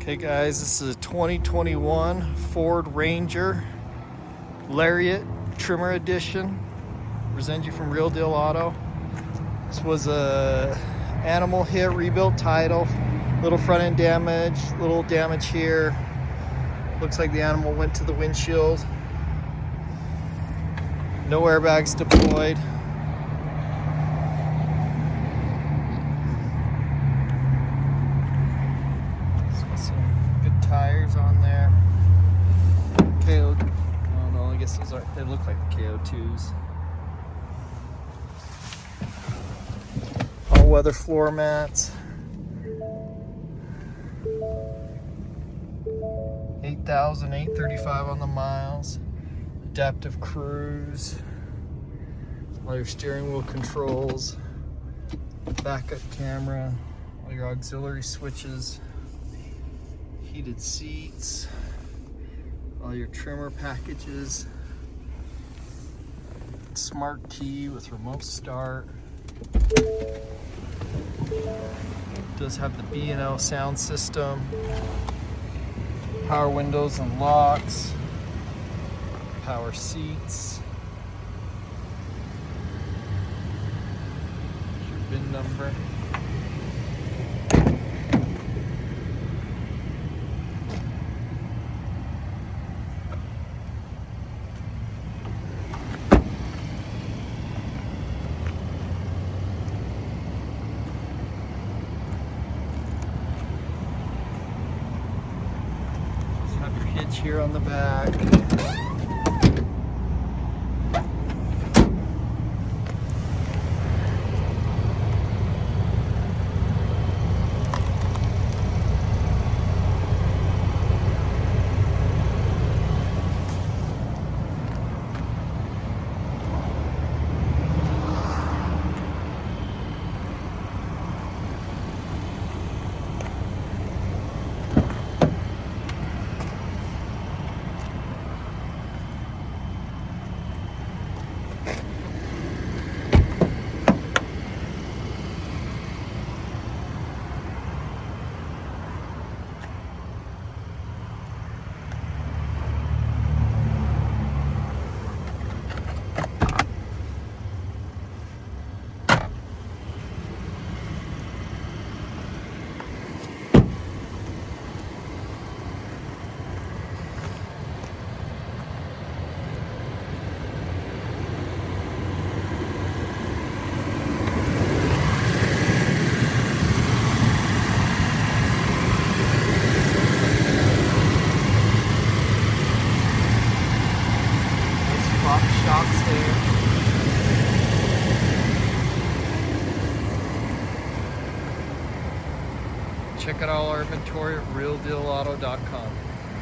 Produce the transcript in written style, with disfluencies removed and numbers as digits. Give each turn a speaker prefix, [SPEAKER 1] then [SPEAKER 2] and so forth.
[SPEAKER 1] Okay guys, this is a 2021 Ford Ranger Lariat Tremor Edition. Present you from Real Deal Auto. This was a animal hit, rebuilt title. Little front end damage, little damage here. Looks like the animal went to the windshield. No airbags deployed. Some good tires on there. KO. Oh no, I guess those are. They look like the KO2s. All weather floor mats. 8,835 on the miles. Adaptive cruise. All your steering wheel controls. Backup camera. All your auxiliary switches. Heated seats. All your Tremor packages. Smart key with remote start. Does have the B&O sound system. Power windows and locks. Power seats. Here's your VIN number. Hitch here on the back. Shocks there. Check out all our inventory at realdealauto.com.